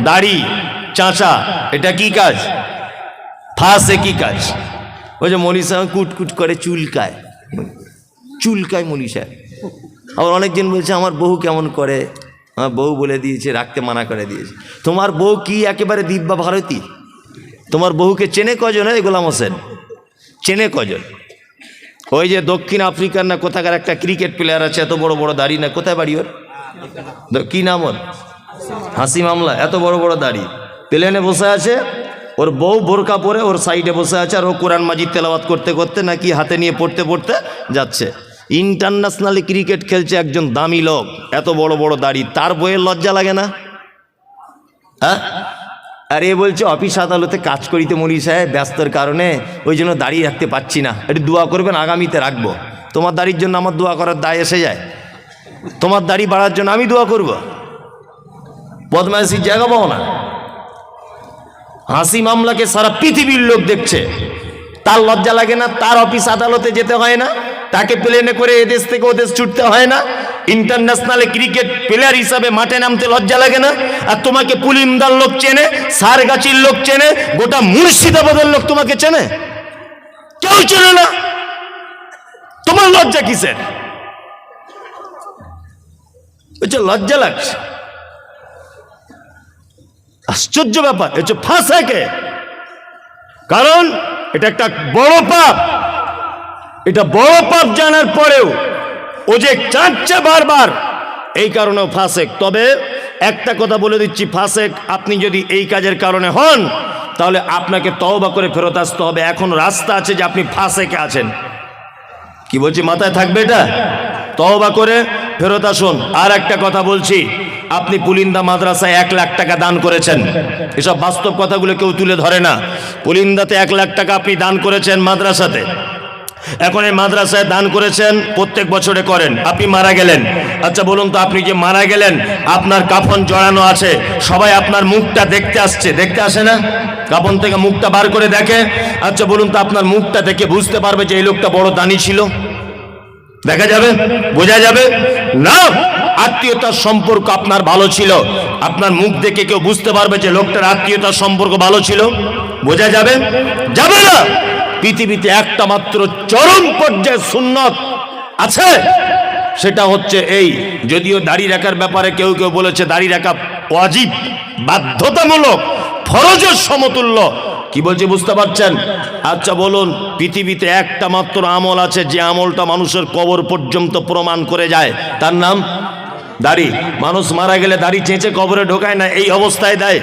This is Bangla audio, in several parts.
দাড়ি চাঁচা, এটা কি কাজ? ফাঁসে কি কাজ? ওই যে মৌলী সাহেব কুটকুট করে চুলকায়, চুলকায় মৌলী সাহেব। আবার অনেকজন বলছে আমার বউ কেমন করে, আমার বউ বলে দিয়েছে, রাখতে মানা করে দিয়েছে। তোমার বউ কি একেবারে দিব্যা ভারতী? তোমার বউকে চেনে কজন? এই গোলাম হোসেন চেনে কজন? ওই যে দক্ষিণ আফ্রিকার না কোথাকার একটা ক্রিকেট প্লেয়ার আছে, এত বড় বড় দাড়ি, না কোথায় বাড়ি ওর, কি নাম ওর? হাসিম আমলা। এত বড় বড় দাড়ি, প্লেনে বসে আছে, ওর বউ বোরকা পরে ওর সাইডে বসে আছে, আর ও কোরআন মাজিদ তেলাওয়াত করতে করতে নাকি হাতে নিয়ে পড়তে পড়তে যাচ্ছে। ইন্টারন্যাশনালি ক্রিকেট খেলছে একজন দামি লোক, এত বড় বড় দাড়ি, তার বইয়ের লজ্জা লাগে না? হ্যাঁ, আর এ বলছে অফিস আদালতে কাজ করিতে মৌলী সাহেব, ব্যস্তর কারণে ওই জন্য দাড়ি রাখতে পারছি না, একটু দোয়া করবেন, আগামীতে রাখবো। তোমার দাড়ির জন্য আমার দোয়া করার দায় এসে যায়? তোমার দাড়ি বাড়ার জন্য আমি দোয়া করব? বদমাইশির জায়গা পাও না। হাসিম আমলাকে সারা পৃথিবীর লোক দেখছে, তার লজ্জা লাগে না? তার অফিস আদালতে যেতে হয় না? তাকে প্লেনে করে এদেশ থেকে ওদেশ ছুটতে হয় না? ইন্টারন্যাশনাল ক্রিকেট প্লেয়ার হিসাবে মাঠে নামতে লজ্জা লাগে না? আর তোমাকে পুলিমদার লোক চেনে, সারগাছির লোক চেনে, গোটা মুর্শিদাবাদের লোক তোমাকে চেনে? কেউ চেনে না। তোমার লজ্জা কিসের? লজ্জা লাগছে, আশ্চর্য ব্যাপার। হচ্ছে ফাঁসাকে, কারণ এটা একটা বড় পাপ। এটা বড় পাপ জানার পরেও ও যে চাচ্ছে বারবার, এই কারণেও ফাসেক। তবে একটা কথা বলে দিচ্ছি, ফাসেক আপনি যদি এই কাজের কারণে হন, তাহলে আপনাকে তওবা করে ফেরত আসতে হবে। এখন রাস্তা আছে যে আপনি ফাসেকে আছেন। কি বলছি মাথায় থাকবে এটা? তওবা করে ফেরত আসুন। আর একটা কথা বলছি, আপনি পুলিন্দা মাদ্রাসায় 1 লাখ টাকা দান করেছেন, এসব বাস্তব কথাগুলো কেউ তুলে ধরে না। পুলিন্দাতে 1 লাখ টাকা আপনি দান করেছেন মাদ্রাসাতে। এখন এই মাদ্রাসায় দান করেছেন, প্রত্যেক বছরে করেন। আপনি মারা গেলেন, আচ্ছা বলুন তো, আপনি যে মারা গেলেন, আপনার কাফন জড়ানো আছে, সবাই আপনার মুখটা দেখতে আসছে, দেখতে আসে না? কাফন থেকে মুখটা বার করে দেখে। আচ্ছা বলুন তো, আপনার মুখটা দেখে বুঝতে পারবে যে এই লোকটা বড় দানি ছিল? দেখা যাবে? বোঝা যাবে না? আত্মীয়তার সম্পর্ক আপনার ভালো ছিল, আপনার মুখ দেখে কেউ বুঝতে পারবে যে লোকটার আত্মীয়তার সম্পর্ক ভালো ছিল? বোঝা যাবে? যাবে না। পৃথিবীতে একটা মাত্র চরম পর্যায়ে সুন্নত আছে, সেটা হচ্ছে এই। যদিও দাড়ি রাখার ব্যাপারে কেউ কেউ বলেছে দাড়ি রাখা ওয়াজিব, বাধ্যতামূলক, ফরজের সমতুল্য। কি বলছে বুঝতে পারছেন? আচ্ছা বলুন, পৃথিবীতে একটা মাত্র আমল আছে, যে আমলটা মানুষের কবর পর্যন্ত প্রমাণ করে যায়, তার নাম দাড়ি। মানুষ মারা গেলে দাড়ি চেঁচে কবরে ঢোকায় না, এই অবস্থায় দেয়,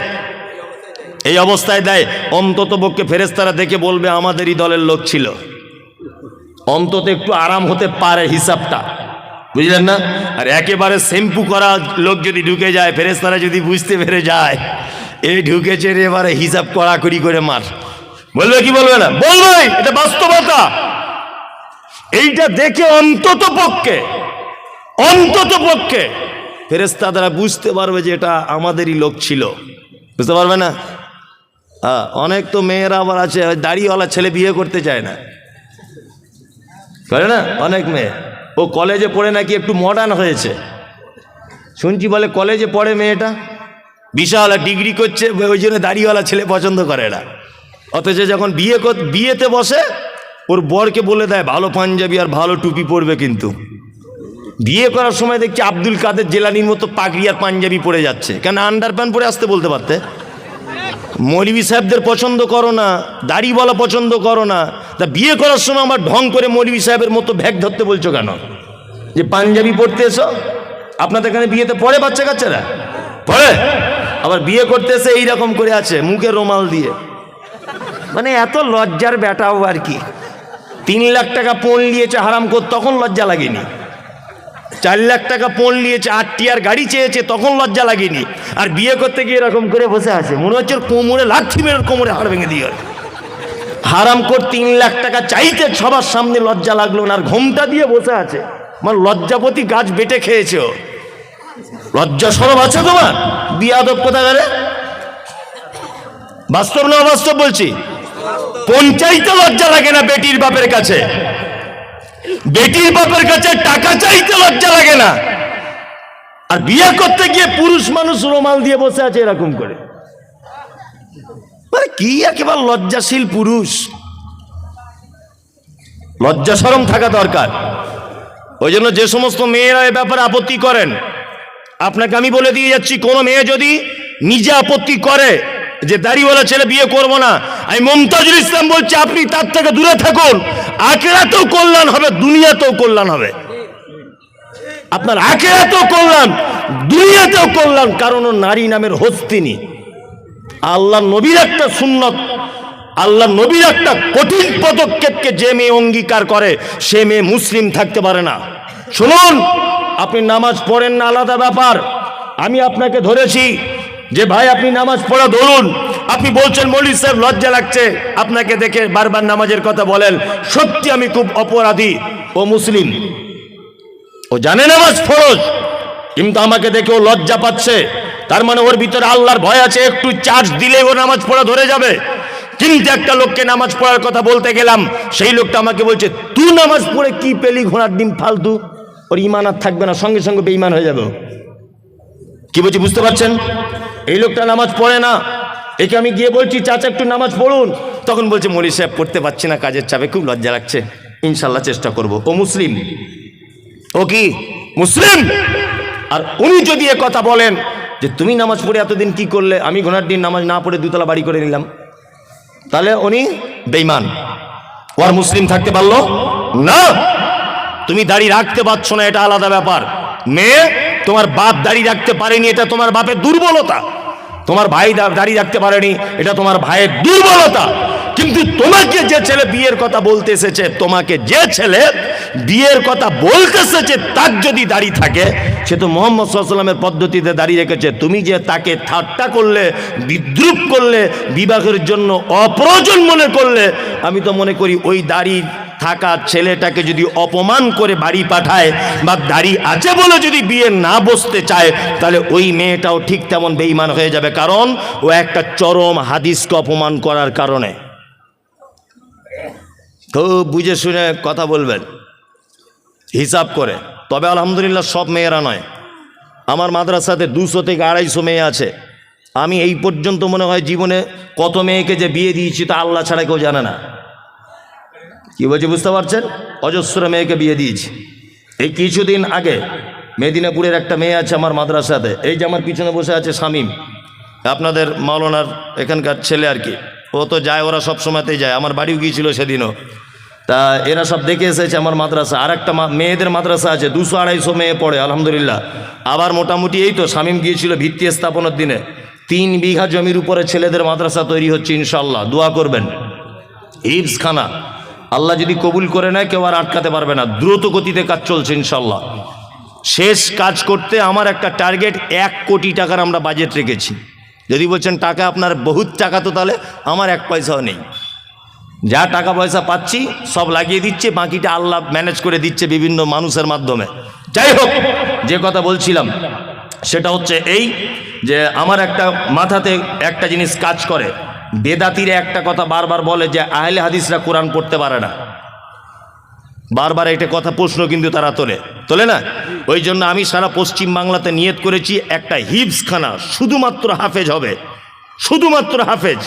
এই অবস্থায় দেয়। অন্তত পক্ষে ফেরেশতারা দেখে বলবে আমাদেরই দলের লোক ছিল, অন্তত একটু আরাম হতে পারে হিসাবটা, বুঝলেন না? আর একেবারে শ্যাম্পু করা লোক যদি ঢুকে যায়, ফেরেশতারা যদি বুঝতে পেরে যায় এই ঢুকেছে রে, এবারে হিসাব কড়াকড়ি করে মার, বলবে কি বলবে না? বলবে, এটা বাস্তবতা। এইটা দেখে অন্তত পক্ষে ফেরেশতারা বুঝতে পারবে যে এটা আমাদেরই লোক ছিল, বুঝতে পারবে না? অনেক তো মেয়েরা আবার আছে, দাড়িওয়ালা ছেলে বিয়ে করতে চায় না, করে না? অনেক মেয়ে, ও কলেজে পড়ে নাকি একটু মডার্ন হয়েছে, শুনছি বলে কলেজে পড়ে মেয়েটা, বিশাল ডিগ্রি করছে, ওই জন্য দাড়িওয়ালা ছেলে পছন্দ করে না। অথচ যখন বিয়েতে বসে, ওর বরকে বলে দেয় ভালো পাঞ্জাবি আর ভালো টুপি পরবে, কিন্তু বিয়ে করার সময় দেখছি আব্দুল কাদের জেলানির মতো পাগড়ি আর পাঞ্জাবি পরে যাচ্ছে। কেন আন্ডার প্যান্ট পরে আসতে বলতে পারতে? মৌলভী সাহেবদের পছন্দ করো না, দাড়িওয়ালা পছন্দ করো না, তা বিয়ে করার সময় আমার ঢং করে মৌলভী সাহেবের মতো ভ্যাগ ধরতে বলছো কেন? যে পাঞ্জাবি পরতে এসো। আপনাদের এখানে বিয়েতে পড়ে বাচ্চা কাচ্চারা? পড়ে। আবার বিয়ে করতে এসে এইরকম করে আছে, মুখে রুমাল দিয়ে, মানে এত লজ্জার বেটাও আর কি। 3 লাখ টাকা পণ নিয়েছে হারাম কর, তখন লজ্জা লাগেনি। 4 লাখ টাকা পণ নিয়েছে, 8টি আর গাড়ি চেয়েছে, তখন লজ্জা লাগেনি। আর বিয়ে করতে গিয়ে এরকম করে বসে আছে, মনে হচ্ছে কোমরে লাঠি মেরে কোমরে হাড় ভেঙে দিয়ে। হারাম কর 3 লাখ টাকা চাইতে সবার সামনে লজ্জা লাগলো না, আর ঘোমটা দিয়ে বসে আছে, মানে লজ্জাপতি গাছ বেটে খেয়েছে। লজ্জা সরব আছে তোমার? বিয়াদব কোথাকারে? বাস্তব না অবাস্তব বলছি? পঞ্চাইতে লজ্জা লাগে না বেটির বাপের কাছে, বেটির বাপের কাছে টাকা চাইতে লজ্জা লাগে না। আর বিয়ে করতে গিয়ে পুরুষ মানুষ রুমাল দিয়ে বসে আছে এরকম করে। মানে কি একেবারে লজ্জাশীল পুরুষ, লজ্জা শরম থাকা দরকার। ওই জন্য যে সমস্ত মেয়েরা এ ব্যাপারে আপত্তি করেন, আপনাকে আমি বলে দিয়ে যাচ্ছি, কোনো মেয়ে যদি নিজে আপত্তি করে যে দাড়িওয়ালা ছেলে বিয়ে করব না, আমি মমতাজুল ইসলাম বলছি আপনি তার থেকে দূরে থাকুন। আখিরাতেও কল্যাণ হবে, দুনিয়াতেও কল্যাণ হবে। আপনার আখিরাতেও কল্যাণ, দুনিয়াতেও কল্যাণ। কারণ ও নারী নামের হস্তিনী। আল্লাহ নবীর একটা সুন্নত, আল্লাহ নবীর একটা কঠিন পদক্ষেপকে যে মেয়ে অঙ্গীকার করে সে মেয়ে মুসলিম থাকতে পারে না। শুনুন, আপনি নামাজ পড়েন না আলাদা ব্যাপার। আমি আপনাকে ধরেছি যে ভাই আপনি নামাজ পড়া ধরুন, আপনি বলছেন মৌলভী সাহেব লজ্জা লাগছে আপনাকে দেখে বারবার নামাজের কথা বলেন। সত্যি আমি খুব অপরাধী। ও মুসলিম, ও জানে নামাজ ফরজ, কিন্তু আমাকে দেখে ও লজ্জা পাচ্ছে। তার মানে ওর ভিতরে আল্লাহর ভয় আছে, একটু চার্জ দিলে ও নামাজ পড়া ধরে যাবে। কিন্তু একটা লোককে নামাজ পড়ার কথা বলতে গেলাম, সেই লোকটা আমাকে বলছে তুই নামাজ পড়ে কি পেলি, ঘোড়ার ডিম ফালতু, ওর ইমান আর থাকবে না, সঙ্গে সঙ্গে বেঈমান হয়ে যাবে। কি বলছি বুঝতে পারছেন? এই লোকটা নামাজ পড়ে না, একে আমি গিয়ে বলছি চাচা একটু নামাজ পড়ুন, তখন বলছে মৌলভী সাহেব পড়তে পারছি না, কাজের চাপে খুব লজ্জা লাগছে, ইনশাল্লাহ চেষ্টা করব। ও মুসলিম, ও কি মুসলিম? আর উনি যদি এ কথা বলেন যে তুমি নামাজ পড়ে এতদিন কি করলে, আমি ঘোড়ার দিন নামাজ না পড়ে দুতলা বাড়ি করে নিলাম, তাহলে উনি বেঈমান। ও আর মুসলিম থাকতে পারলো না। তুমি দাড়ি রাখতে পারছো না, এটা আলাদা ব্যাপার। মেয়ে, তোমার বাপ দাড়ি রাখতে পারেনি, এটা তোমার বাপের দুর্বলতা। তোমার ভাই দাড়ি রাখতে পারেনি, এটা তোমার ভাইয়ের দুর্বলতা। কিন্তু তোমাকে যে ছেলে বিয়ের কথা বলতে এসেছে, তোমাকে যে ছেলে বিয়ের কথা বলতে এসেছে, তার যদি দাড়ি থাকে, সে তো মুহাম্মদ সাল্লাল্লাহু আলাইহি ওয়াসাল্লামের পদ্ধতিতে দাঁড়িয়ে রেখেছে। তুমি যে তাকে ঠাট্টা করলে, বিদ্রুপ করলে, বিবাহের জন্য অপ্রয়োজন মনে করলে, আমি তো মনে করি ওই দাড়ি থাকা ছেলেটাকে যদি অপমান করে বাড়ি পাঠায় বা দাড়ি আছে বলে যদি বিয়ে না বসতে চায়, তাহলে ওই মেয়েটাও ঠিক তেমন বেঈমান হয়ে যাবে। কারণ ও একটা চরম হাদিসকে অপমান করার কারণে। খুব বুঝে শুনে কথা বলবেন, হিসাব করে। তবে আলহামদুলিল্লাহ সব মেয়েরা নয়, আমার মাদ্রাসাতে 200 থেকে 250 মেয়ে আছে। আমি এই পর্যন্ত মনে হয় জীবনে কত মেয়েকে যে বিয়ে দিয়েছি তা আল্লাহ ছাড়া কেউ জানে না। কি বলছি বুঝতে পারছেন? অজস্র মেয়েকে বিয়ে দিয়েছি। এই কিছুদিন আগে মেদিনীপুরের একটা মেয়ে আছে আমার মাদ্রাসাতে, এই যে আমার পিছনে বসে আছে শামীম, আপনাদের মাওলানার এখানকার ছেলে আর কি। ও তো যায়, ওরা সব সময়তেই যায়, আমার বাড়িও গিয়েছিল সেদিনও। তা এরা সব দেখে এসেছে আমার মাদ্রাসা। আর একটা মেয়েদের মাদ্রাসা আছে, 200-250 মেয়ে পড়ে আলহামদুলিল্লাহ। আবার মোটামুটি এই তো শামীম গিয়েছিল ভিত্তি স্থাপনের দিনে, 3 বিঘা জমির উপরে ছেলেদের মাদ্রাসা তৈরি হচ্ছে ইনশাল্লাহ। দোয়া করবেন। হিফজখানা আল্লাহ যদি কবুল করে নেয়, কেউ আর আটকাতে পারবে না। দ্রুত গতিতে কাজ চলছে ইনশাল্লাহ। শেষ কাজ করতে আমার একটা টার্গেট 1 কোটি টাকার আমরা বাজেট রেখেছি। যদি বলছেন টাকা আপনার বহুত টাকা, তো তাহলে আমার 1 পয়সাও নেই। যা টাকা পয়সা পাচ্ছি সব লাগিয়ে দিচ্ছে, বাকিটা আল্লাহ ম্যানেজ করে দিচ্ছে বিভিন্ন মানুষের মাধ্যমে। যাই হোক, যে কথা বলছিলাম সেটা হচ্ছে এই যে আমার একটা মাথাতে একটা জিনিস কাজ করে। বেদাতিরা একটা কথা বারবার বলে যে আহলে হাদিসরা কোরআন পড়তে পারে না। বারবার এটা কথা প্রশ্ন কিন্তু তারা তোলে না। ওই জন্য আমি সারা পশ্চিম বাংলাতে নিয়ত করেছি একটা হিফজখানা শুধুমাত্র হাফেজ হবে, শুধুমাত্র হাফেজ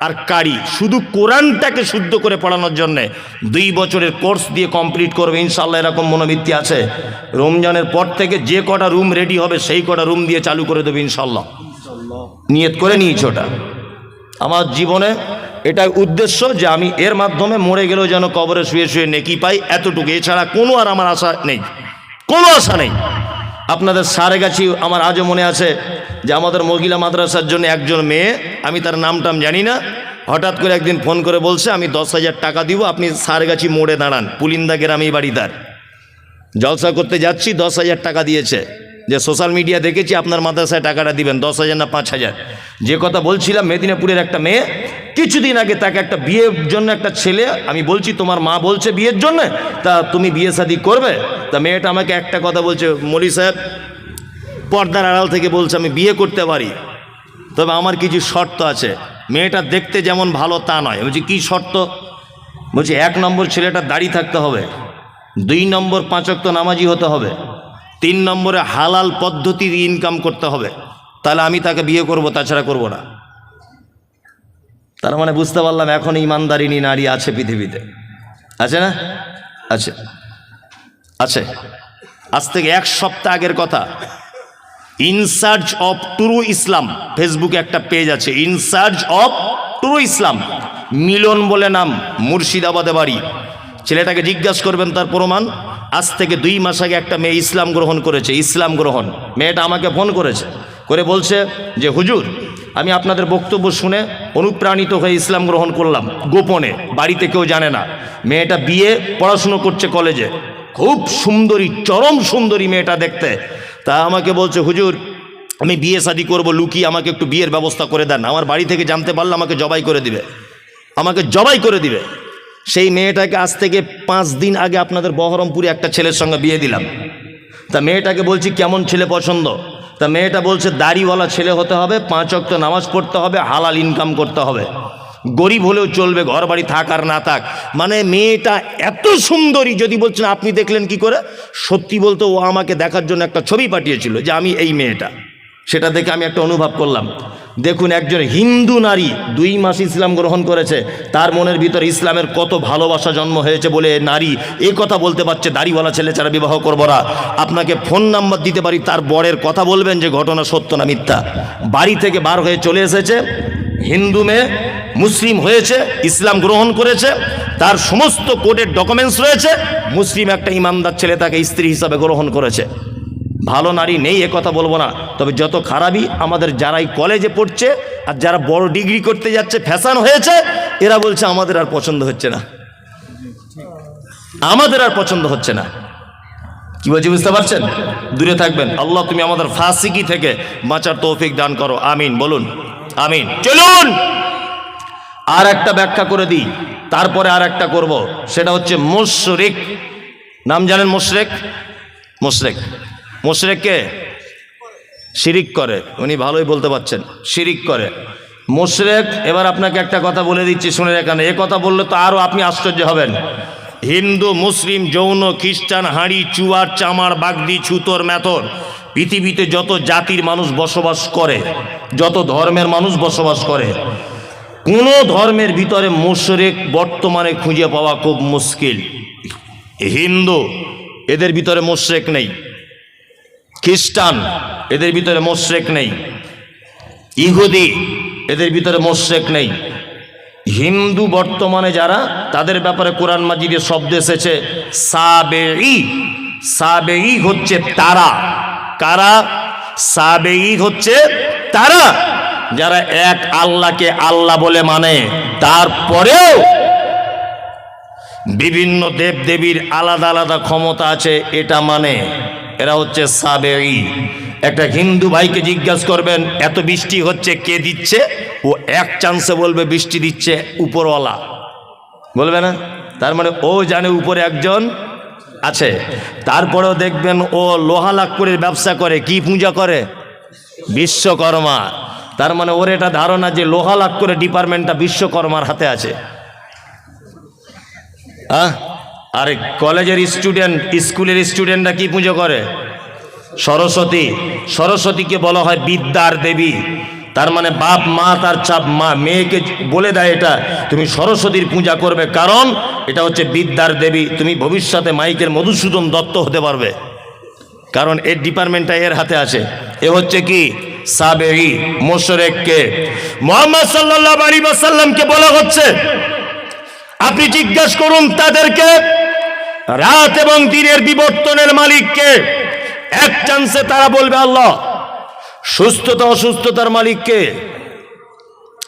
আর কারি, শুধু কোরআনটাকে শুদ্ধ করে পড়ানোর জন্যে 2 বছরের কোর্স দিয়ে কমপ্লিট করবে ইনশাল্লাহ। এরকম মনোবৃত্তি আছে। রমজানের পর থেকে যে কটা রুম রেডি হবে সেই কটা রুম দিয়ে চালু করে দেবে ইনশাল্লাহ। নিয়ত করে নিয়েছি ওটা। আমার জীবনে এটাই উদ্দেশ্য যে আমি এর মাধ্যমে মরে গেলেও যেন কবরে শুয়ে শুয়ে নেকি পাই, এতটুকু। এছাড়া কোনো আর আমার আশা নেই, কোনো আশা নেই। আপনাদের সারেগাছি আমার আজও মনে আছে যে আমাদের মহিলা মাদ্রাসার জন্য একজন মেয়ে, আমি তার নামটাম জানি না, হঠাৎ করে একদিন ফোন করে বলছে আমি 10,000 টাকা দিব, আপনি সারেগাছি মোড়ে দাঁড়ান, পুলিন্দা গ্রামেই বাড়ি তার। জলসা করতে যাচ্ছি, 10,000 টাকা দিয়েছে। যে সোশ্যাল মিডিয়া দেখেছি আপনার মাদ্রাসায় টাকাটা দিবেন, 10,000 না 5,000। যে কথা বলছিলাম, মেদিনীপুরের একটা মেয়ে, কিছুদিন আগে তাকে একটা বিয়ের জন্য একটা ছেলে, আমি বলছি তোমার মা বলছে বিয়ের জন্য, তা তুমি বিয়ে শাদী করবে? তা মেয়েটা আমাকে একটা কথা বলছে, মৌলভী সাহেব পর্দার আড়াল থেকে বলছে আমি বিয়ে করতে পারি, তবে আমার কিছু শর্ত আছে। মেয়েটা দেখতে যেমন ভালো তা নয়। বলছি কী শর্ত? বলছি 1 নম্বর ছেলেটার দাড়ি থাকতে হবে, 2 নম্বর 5 ওয়াক্ত নামাজি হতে হবে, 3 নম্বরে হালাল পদ্ধতির ইনকাম করতে হবে, তাহলে আমি তাকে বিয়ে করব, তাছাড়া করব না। তার মানে বুঝতে পারলাম এখন ইমানদারিনী নারী আছে পৃথিবীতে, আছে না? আছে, আছে। আজ থেকে 1 সপ্তাহ আগের কথা, ইন সার্চ অফ ট্রু ইসলাম, ফেসবুকে একটা পেজ আছে, ইন সার্চ অফ ট্রু ইসলাম, মিলন বলে নাম, মুর্শিদাবাদে বাড়ি। ছেলেটাকে জিজ্ঞাসা করবেন তার প্রমাণ। আজ থেকে 2 মাস আগে একটা মেয়ে ইসলাম গ্রহণ করেছে, ইসলাম গ্রহণ। মেয়েটা আমাকে ফোন করেছে, করে বলছে যে হুজুর, আমি আপনাদের বক্তব্য শুনে অনুপ্রাণিত হয়ে ইসলাম গ্রহণ করলাম, গোপনে, বাড়িতে কেউ জানে না। মেয়েটা বিয়ে পড়াশুনো করছে কলেজে, খুব সুন্দরী, চরম সুন্দরী মেয়েটা দেখতে। তা আমাকে বলছে হুজুর, আমি বিয়ে শাদি করবো লুকিয়ে, আমাকে একটু বিয়ের ব্যবস্থা করে দেন, আমার বাড়ি থেকে জানতে পারলে আমাকে জবাই করে দিবে, আমাকে জবাই করে দিবে। সেই মেয়েটাকে আজ থেকে 5 দিন আগে আপনাদের বহরমপুরে একটা ছেলের সঙ্গে বিয়ে দিলাম। তা মেয়েটাকে বলছি কেমন ছেলে পছন্দ? তা মেয়েটা বলছে দাড়িওয়ালা ছেলে হতে হবে, 5 ওয়াক্ত নামাজ পড়তে হবে, হালাল ইনকাম করতে হবে, গরিব হলেও চলবে, ঘর বাড়ি থাক আর না থাক। মানে মেয়েটা এত সুন্দরী, যদি বলছেন আপনি দেখলেন কি করে? সত্যি বলতে ও আমাকে দেখার জন্য একটা ছবি পাঠিয়েছিল যে আমি এই মেয়েটা, সেটা দেখে আমি একটা অনুভব করলাম। দেখুন, একজন হিন্দু নারী 2 মাস ইসলাম গ্রহণ করেছে, তার মনের ভিতরে ইসলামের কত ভালোবাসা জন্ম হয়েছে বলে নারী এই কথা বলতে পারছে দাড়িওয়ালা ছেলে ছাড়া বিবাহ করবো না। আপনাকে ফোন নাম্বার দিতে পারি, তার বরের কথা বলবেন যে ঘটনা সত্য না মিথ্যা। বাড়ি থেকে বার হয়ে চলে এসেছে, হিন্দু মেয়ে মুসলিম হয়েছে, ইসলাম গ্রহণ করেছে, তার সমস্ত কোর্টের ডকুমেন্টস রয়েছে, মুসলিম একটা ইমানদার ছেলে তাকে স্ত্রী হিসাবে গ্রহণ করেছে। ভালো নারী নেই এ কথা বলবো না, তবে যত খারাপই আমাদের যারাই কলেজে পড়ছে আর যারা বড় ডিগ্রি করতে যাচ্ছে, ফ্যাশন হয়েছে, এরা বলছে আমাদের আর পছন্দ হচ্ছে না, আমাদের আর পছন্দ হচ্ছে না। কি বলছি বুঝতে পারছেন? দূরে থাকবেন। আল্লাহ তুমি আমাদের ফাসিকি থেকে বাঁচার তৌফিক দান করো, আমিন বলুন, আমিন। চলুন আর একটা ব্যাখ্যা করে দিই, তারপরে আর একটা করব, সেটা হচ্ছে মুশরিক। নাম জানেন মুশরিক? মুশরিক, মুশরিককে শিরিক করে, উনি ভালোই বলতে পারছেন, শিরিক করে মুশরিক। এবার আপনাকে একটা কথা বলে দিচ্ছি, শুনে এখানে, এ কথা বললে তো আরও আপনি আশ্চর্য হবেন। হিন্দু, মুসলিম, জৈন, খ্রিস্টান, হাঁড়ি, চুয়ার, চামার, বাগদি, ছুতর, মেথর, পৃথিবীতে যত জাতির মানুষ বসবাস করে, যত ধর্মের মানুষ বসবাস করে, কোনো ধর্মের ভিতরে মুশরিক বর্তমানে খুঁজে পাওয়া খুব মুশকিল। হিন্দু, এদের ভিতরে মুশরিক নেই। খ্রিস্টান, এদের ভিতরে মুশরিক নেই। ইহুদি, এদের ভিতরে মুশরিক নেই। হিন্দু বর্তমানে যারা, তাদের ব্যাপারে কোরআন মাজিদে শব্দ এসেছে সাবেঈ। সাবেঈ হচ্ছে তারা। কারা? সাবেঈ হচ্ছে তারা যারা এক আল্লাহকে আল্লাহ বলে মানে, তারপরেও বিভিন্ন দেবদেবীর আলাদা আলাদা ক্ষমতা আছে এটা মানে, এরা হচ্ছে সাবেঈ। একটা হিন্দু ভাইকে জিজ্ঞাসা করবেন এত বৃষ্টি হচ্ছে কে দিচ্ছে, ও এক চান্সে বলবে বৃষ্টি দিচ্ছে উপরওয়ালা, বলবে না? তার মানে ও জানে উপরে একজন আছে। তারপরেও দেখবেন ও লোহা লাকড়ির ব্যবসা করে, কি পূজা করে? বিশ্বকর্মা। তার মানে ওর এটা ধারণা যে লোহা লাকড়ির ডিপার্টমেন্টটা বিশ্বকর্মার হাতে আছে। আরে কলেজের স্টুডেন্ট, স্কুলের স্টুডেন্টরা কি পুজো করে? সরস্বতী। সরস্বতীকে বলা হয় বিদ্যার দেবী। তার মানে বাপ মা তার চাপ মা মেয়েকে বলে দেয় এটা তুমি সরস্বতীর পূজা করবে, কারণ এটা হচ্ছে বিদ্যার দেবী, তুমি ভবিষ্যতে মাইকের মধুসূদন দত্ত হতে পারবে, কারণ এর ডিপার্টমেন্টটা এর হাতে আছে। এ হচ্ছে কি? সাবেঈ। মুশরিককে মুহাম্মদ সাল্লাল্লাহু আলাইহি ওয়াসাল্লামকে বলা হচ্ছে আপনি জিজ্ঞাসা করুন তাদেরকে রাত এবং দিনের বিবর্তনের মালিককে। এক চান্সে তারা বলবে আল্লাহ। সুস্থতা অসুস্থতার মালিককে?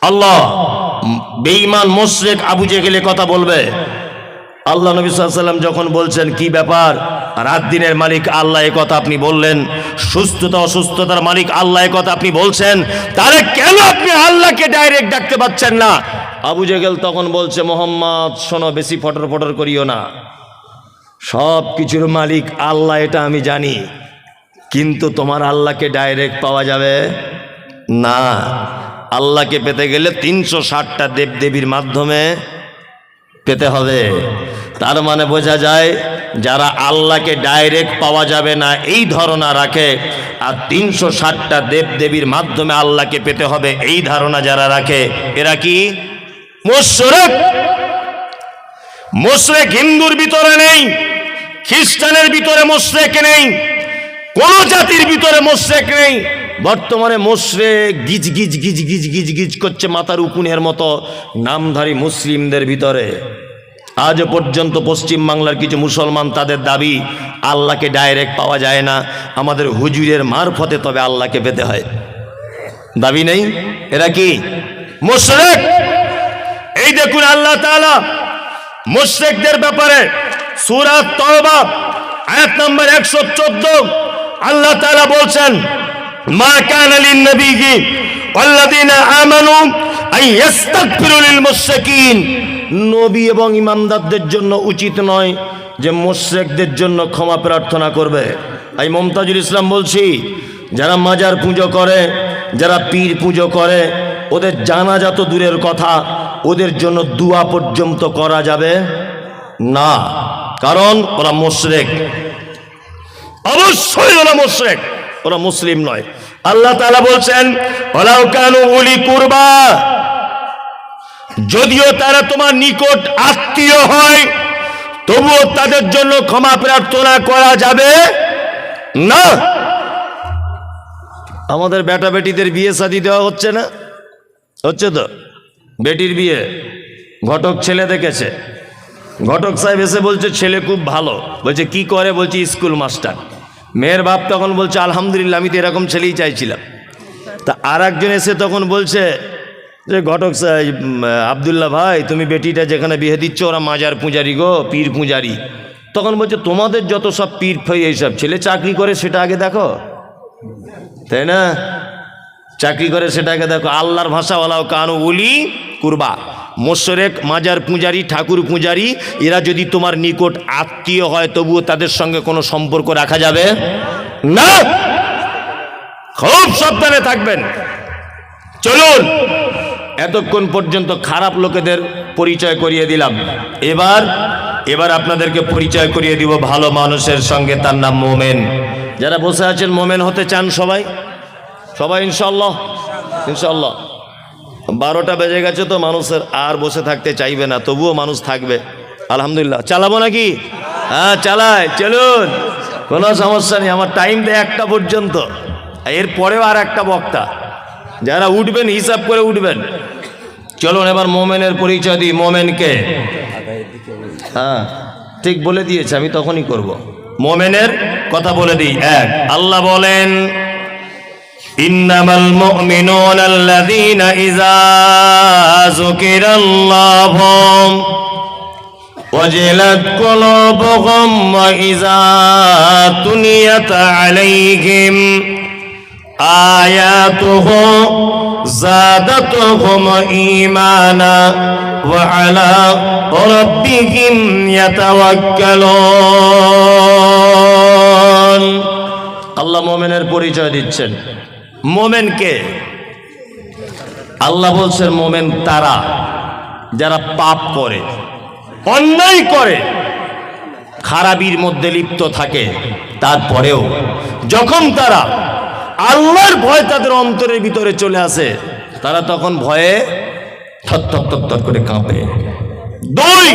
আল্লাহ। বেঈমান মুশরিক আবু জেহেল কথা বলবে। আল্লাহ নবী সাল্লাল্লাহু আলাইহি ওয়াসাল্লাম যখন বলছেন কি ব্যাপার, রাত দিনের মালিক আল্লাহ, এ কথা আপনি বললেন, সুস্থতা অসুস্থতার মালিক আল্লাহ, এ কথা আপনি বলছেন, তাহলে কেন আপনি আল্লাহকে ডাইরেক্ট ডাকতে পাচ্ছেন না? আবু জেহেল তখন বলছে মুহাম্মদ শোনো, বেশি ফটর ফটর করিও না, সব কিছুর মালিক আল্লাহ এটা আমি জানি, কিন্তু তোমার আল্লাহকে ডাইরেক্ট পাওয়া যাবে না। আল্লাহকে পেতে গেলে 360টা দেবদেবীর মাধ্যমে পেতে হবে। তার মানে বোঝা যায় যারা আল্লাহকে ডাইরেক্ট পাওয়া যাবে না এই ধারণা রাখে, আর 360টা দেবদেবীর মাধ্যমে আল্লাহকে পেতে হবে এই ধারণা যারা রাখে, এরা কি মুশরিক। মুশরিক হিন্দুর ভিতরে নেই, খ্রিস্টানের ভিতরে মুশরিক নেই, কোন জাতির ভিতরে মুশরিক নেই। বর্তমানে মুশরিক গিজ গিজ গিজ গিজ গিজ গিজ করছে মাথার উকুনের মতো নামধারী মুসলিমদের ভিতরে। আজ পর্যন্ত পশ্চিম বাংলার কিছু মুসলমান তাদের দাবি আল্লাহকে ডাইরেক্ট পাওয়া যায় না, আমাদের হুজুরের মারফতে তবে আল্লাহকে পেতে হয়, দাবি নেই। এরা কি মুশরিক। এই দেখুন আল্লাহ তাআলা মুশরিকদের ব্যাপারে সূরা তাওবা আয়াত নম্বর 114 আল্লাহ তাআলা বলছেন, মা কানা লিন নবিয়্যি ওয়াল্লাযীনা আমানু আন ইস্তাগফিরু লিল মুশরিকিন। নবী এবং ইমানদারদের জন্য উচিত নয় যে মুশরিকদের জন্য ক্ষমা প্রার্থনা করবে। এই মুমতাজুল ইসলাম বলছি, যারা মাজার পুজো করে, যারা পীর পুজো করে, ওদের জানাজা তো দূরের কথা, ওদের জন্য দোয়া পর্যন্ত করা যাবে না, কারণ ওরা মুশরিক। অবশ্যই ওরা মুশরিক, ওরা মুসলিম নয়। আল্লাহ তাআলা বলছেন, ওয়ালাউ কানু উলি কুরবা, যদিও তারা তোমার নিকট আত্মীয় হয় তবুও তাদের জন্য ক্ষমা প্রার্থনা করা যাবে না। আমাদের বেটা বেটিদের বিয়ে শাদী দেওয়া হচ্ছে না, হচ্ছে তো। বেটির বিয়ে ঘটক ছেলে দেখেছে, ঘটক সাহেব এসে বলছে ছেলে খুব ভালো, বলছে কি করে, বলছে স্কুল মাস্টার। মেয়ের বাপ তখন বলছে আলহামদুলিল্লাহ, আমি তো এরকম ছেলেই চাইছিলাম। তা আর একজন এসে তখন বলছে যে ঘটক সাহেব, আবদুল্লাহ ভাই, তুমি বেটিটা যেখানে বিয়ে দিচ্ছ ওরা মাজার পূজারি গো, পীর পূজারি। তখন বলছে তোমাদের যত সব পীর ফই এইসব, ছেলে চাকরি করে সেটা আগে দেখো, তাই না? চাকরি করে সেটা আগে দেখো। আল্লাহর ভাষা ওয়ালাউ কানু উলি কুরবা, মুশরিক, মাজার পূজারি, ঠাকুর পূজারি, এরা যদি তোমার নিকট আত্মীয় হয় তবুও তাদের সঙ্গে কোনো সম্পর্ক রাখা যাবে না। খুব সাবধানে থাকবেন। চলুন, এতক্ষণ পর্যন্ত খারাপ লোকেদের পরিচয় করিয়ে দিলাম, এবার আপনাদেরকে পরিচয় করিয়ে দিব ভালো মানুষের সঙ্গে, তার নাম মোমেন। যারা বসে আছেন মোমেন হতে চান সবাই, সবাই ইনশাআল্লাহ, ইনশাআল্লাহ। 12টা বেজে গেছে তো মানুষের আর বসে থাকতে চাইবে না, তবুও মানুষ থাকবে আলহামদুলিল্লাহ। চালাবো নাকি? হ্যাঁ চালাই, চলুন, কোনো সমস্যা নেই। আমার টাইম দেয় 1টা পর্যন্ত, এরপরেও আর একটা বক্তা। যারা উঠবেন হিসাব করে উঠবেন। চলুন এবার মোমেনের পরিচয় দিই। মোমেনকে, হ্যাঁ ঠিক বলে দিয়েছে, আমি তখনই করব। মোমেনের কথা বলে দিই। এক, আল্লাহ বলেন, ইন্নামাল মুমিনুনা আল্লাযীনা ইযা যুকিরাল্লাহু ওয়াজিলাত কুলুবুহুম ওয়া ইযা তুলিয়াত আলাইহিম আয়াতুহু যাদাতুহুম ঈমানা ওয়া আলা রাব্বিহিম ইয়াতাওয়াক্কালুন। আল্লাহ মুমিনের পরিচয় দিচ্ছেন। মোমেনকে আল্লাহ বলছেন, মোমেন তারা যারা পাপ করে, অন্যায় করে, খারাপির মধ্যে লিপ্ত থাকে, তারপরেও যখন তারা আল্লাহর ভয় তাদের অন্তরের ভিতরে চলে আসে, তারা তখন ভয়ে থরথর করে কাঁপে। 2,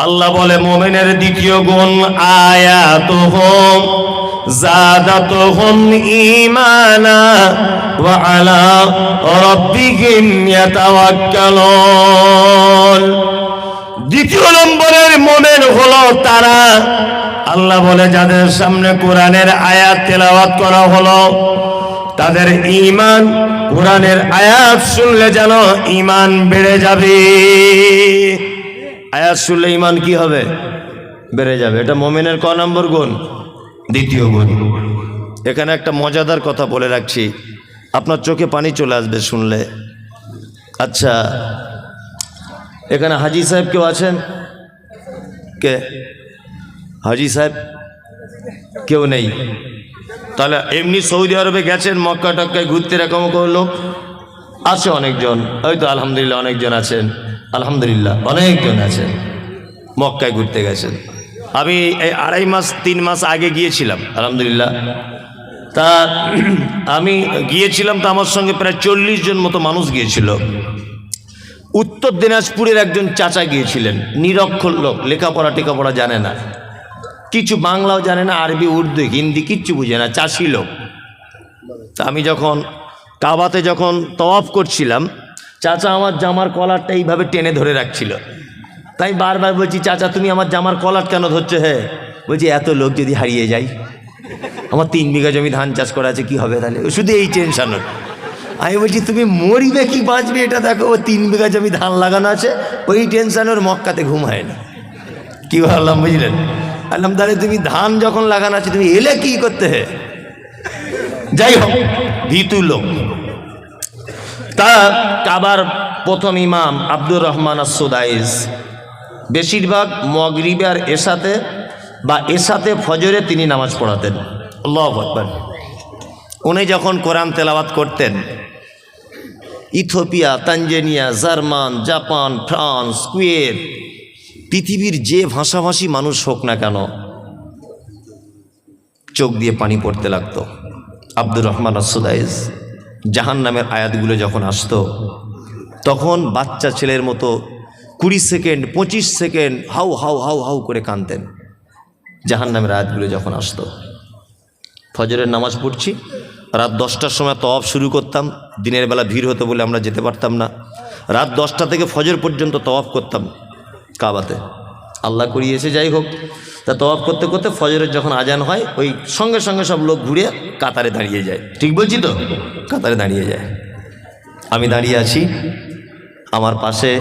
আল্লাহ বলে মোমেনের দ্বিতীয় গুণ, আয়াতুহুম যাদাতুহুম ঈমানা ওয়া আলা রাব্বিহিম ইয়াতাওয়াক্কালুন। দ্বিতীয় নম্বরের মোমেন হলো তারা, আল্লাহ বলে যাদের সামনে কোরআনের আয়াত তেলাওয়াত করা হলো, তাদের ঈমান, কোরআনের আয়াত শুনলে যেন ঈমান বেড়ে যাবে। আয়াত শুনলে ঈমান কি হবে? বেড়ে যাবে। এটা মুমিনের ক নম্বর গুণ? দ্বিতীয় গুণ। এখানে একটা মজাদার কথা বলে রাখছি, আপনার চোখে পানি চলে আসবে শুনলে। আচ্ছা, এখানে হাজি সাহেব কেউ আছেন? কে হাজি সাহেব? কেউ নেই। তাহলে এমনি সৌদি আরবে গেছেন, মক্কা টক্কায় ঘুরতে, এরকম লোক আছে অনেকজন, হয়তো আলহামদুলিল্লাহ অনেকজন আছেন। আলহামদুলিল্লাহ অনেকজন আছেন, মক্কায় ঘুরতে গেছেন। আমি এই 2.5-3 মাস আগে গিয়েছিলাম আলহামদুলিল্লাহ। তা আমি গিয়েছিলাম, তো আমার সঙ্গে প্রায় 40 জন মতো মানুষ গিয়েছিল। উত্তর দিনাজপুরের একজন চাচা গিয়েছিলেন, নিরক্ষর লোক, লেখাপড়া টেখাপড়া জানে না, কিছু বাংলাও জানে না, আরবি উর্দু হিন্দি কিচ্ছু বুঝে না, চাষি লোক। তা আমি যখন কাবাতে যখন তওয়াফ করছিলাম, চাচা আমার জামার কলারটা এইভাবে টেনে ধরে রাখছিল। তাই বারবার বলছি, চাচা তুমি আমার জামার কলার কেন ধরছো? হ্যাঁ, বলছি এত লোক যদি হারিয়ে যায়, আমার 3 বিঘা জমি ধান চাষ করা আছে, কি হবে তাহলে? শুধু এই টেনশন। আমি বলছি তুমি মরিবে কি বাঁচবে এটা দেখো, ও 3 বিঘা জমি ধান লাগানো আছে, ওই টেনশন ওর মক্কাতে ঘুম হয় না। কি ভাবলাম বুঝলেন? আল্লাহ তাহলে তুমি ধান যখন লাগানো আছে তুমি এলে কি করতে? হে যাই হোক, ভীতু লোক। তা কাবার প্রথম ইমাম আব্দুর রহমান আস-সুদাইস বেশিরভাগ মাগরিবে আর এশাতে বা এশাতে ফজরে তিনি নামাজ পড়াতেন। আল্লাহু আকবার। উনি যখন কোরআন তেলাওয়াত করতেন, Ethiopia, Tanzania, German, Japan, France, Kuwait, পৃথিবীর যে ভাষাভাষী মানুষ হোক না কেন, চোখ দিয়ে পানি পড়তে লাগতো। আব্দুর রহমান আস-সুদাইস জাহান নামের আয়াতগুলো যখন আসতো, তখন বাচ্চা ছেলের মতো 20 second 25 second how how how how করে কাঁদতেন। জাহান নামের আয়াতগুলো যখন আসতো, ফজরের নামাজ পড়ছি, রাত 10টার সময় তওয়াফ শুরু করতাম। দিনের বেলা ভিড় হতো বলে আমরা যেতে পারতাম না। রাত 10টা থেকে ফজর পর্যন্ত তওয়াফ করতাম কাবাতে, আল্লাহ করিয়েছে। যাই হোক, তা তওয়াফ করতে করতে ফজরের যখন আজান হয়, ওই সঙ্গে সঙ্গে সব লোক ঘুরে কাতারে দাঁড়িয়ে যায়। ঠিক বলছি তো? কাতারে দাঁড়িয়ে যায়। আমি দাঁড়িয়ে আছি, আমার পাশে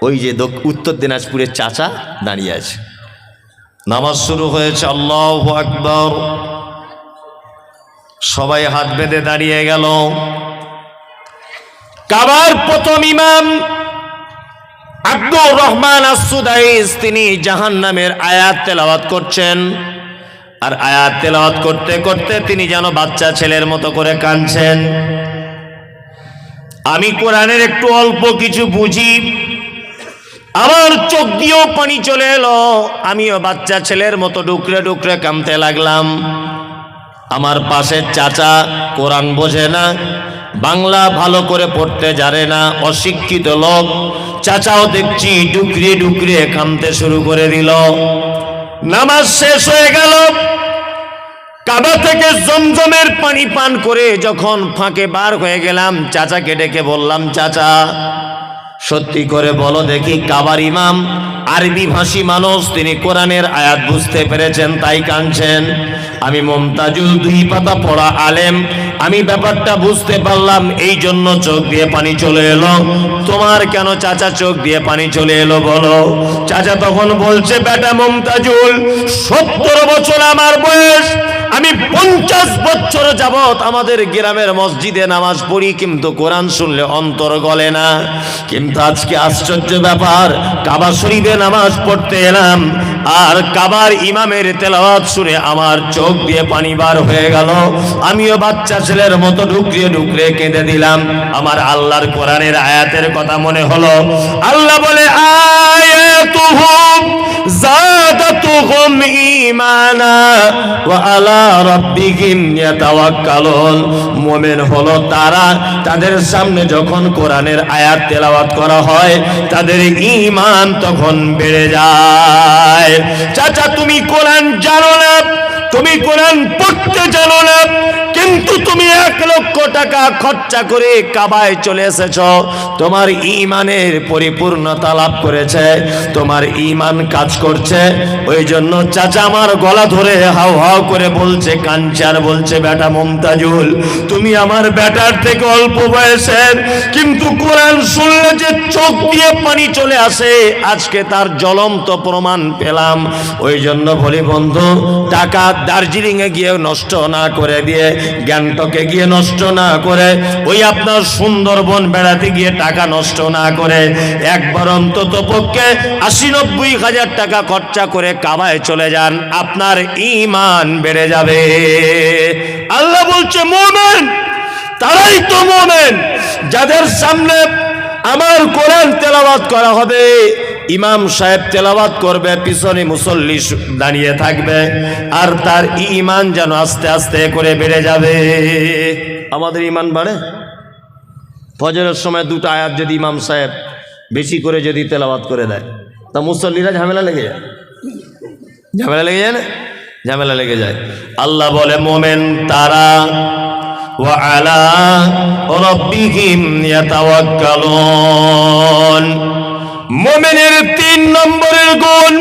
ওই যে উত্তর দিনাজপুরের চাচা দাঁড়িয়ে আছে। নামাজ শুরু হয়েছে, আল্লাহু আকবার। সবাই হাত বেঁধে দাঁড়িয়ে গেল। কাবার প্রথম ইমাম আব্দুর রহমান আস-সুদাইস তিনি জাহান্নামের আয়াত তেলাওয়াত করছেন। আর আয়াত তেলাওয়াত করতে করতে তিনি যেন বাচ্চা ছেলের মতো করে কাঁদছেন। আমি কোরআনের একটু অল্প কিছু বুঝি, আমার চোখ দিয়েও পানি চলে এলো। আমিও বাচ্চা ছেলের মতো ডুকরে ডুকরে কাঁদতে লাগলাম। আমার পাশের চাচা কোরআন বোঝে না, বাংলা ভালো করে পড়তে জানে না, অশিক্ষিত লোক। চাচাও দেখছি ডুকরে ডুকরে কাঁদতে শুরু করে দিল। নামাজ শেষ হয়ে গেল। কাবা থেকে জমজমের পানি পান করে যখন ফাঁকে বার হয়ে গেলাম, চাচাকে ডেকে বললাম, চাচা সত্যি করে বলো দেখি, কাবার ইমাম আরবি ভাষী মানুষ, তিনি কোরআনের আয়াত বুঝতে পেরেছেন তাই কাঁদছেন। আমি মুমতাজুল 2 পাতা পড়া আলেম, আমি ব্যাপারটা বুঝতে পারলাম, এই জন্য চোখ দিয়ে পানি চলে এলো। তোমার কেন চাচা চোখ দিয়ে পানি চলে এলো বলো? চাচা তখন বলছে, বেটা মুমতাজুল, 70 বছর আমার বয়স, আমি 50 বছর যাবত আমাদের গ্রামের মসজিদে নামাজ পড়ি, কিন্তু কোরআন শুনলে অন্তর গলে না। কিন্তু আজকে আশ্চর্য ব্যাপার, কাবা শরীফে নামাজ পড়তে এলাম, আর কাবার ইমামের তেলাওয়াত শুনে আমার চোখ দিয়ে পানি বার হয়ে গেল। আমিও বাচ্চা ছেলের মতো ডুকরে ডুকরে কেঁদে দিলাম। আমার আল্লাহর কোরআনের আয়াতের কথা মনে হলো। আল্লাহ বলে, আয়াতুহুম যাদাতুহুম ঈমানা ওয়া আলা রাব্বিহিম ইয়াতাওয়াক্কালুন। মুমিন হলো তারা, তাদের সামনে যখন কোরআনের আয়াত তেলাওয়াত করা হয়, তাদের ঈমান তখন বেড়ে যায়। চাচা তুমি কোরআন জানো না, তুমি কোরআন পড়তে জানো না, কিন্তু তুমি 1 লক্ষ টাকা খরচা করে কাবায় চলে এসেছো। তোমার ঈমানের পরিপূর্ণতা লাভ করেছে, তোমার ঈমান কাজ করছে। ওই জন্য চাচা আমার গলা ধরে হাউ হাউ করে বলছে, কাঁদছে আর বলছে, বেটা মুমতাজুল, তুমি আমার বেটার থেকে অল্প বয়সের, কিন্তু কোরআন শুনলে যে চোখ দিয়ে পানি চলে আসে, আজকে তার জ্বলন্ত প্রমাণ পেলাম। ওই জন্য বলি বন্ধু, টাকা দার্জিলিং এ গিয়ে নষ্ট না করে দিয়ে, গ্যাংটকে গিয়ে নষ্ট না করে, ওই আপনার সুন্দরবন বেড়াতে গিয়ে টাকা নষ্ট না করে, একবার অন্তত পক্ষে 80-90 হাজার টাকা খরচা করে কাবায় চলে যান, আপনার ঈমান বেড়ে যাবে। আল্লাহ বলছে, মুমিন তারাই তো মুমিন যাদের সামনে আমার কোরআন তেলাওয়াত করা হবে, ইমাম সাহেব তেলাওয়াত করবে, পিছনে মুসল্লি দাঁড়িয়ে থাকবে, আর তার ঈমান যেন আস্তে আস্তে করে বেড়ে যাবে। আমাদের ঈমান বাড়ে। ফজরের সময় দুটো আয়াত যদি ইমাম সাহেব বেশি করে যদি তেলাওয়াত করে দেয়, তা মুসল্লিরা ঝামেলা লেগে যায়, ঝামেলা লেগে যায় না, ঝামেলা লেগে যায়। আল্লাহ বলে মোমেন তারা ওয়া আলা রাব্বিহিম ইয়াতাওয়াক্কালুন। মোমেনের 3 নম্বরের গুণ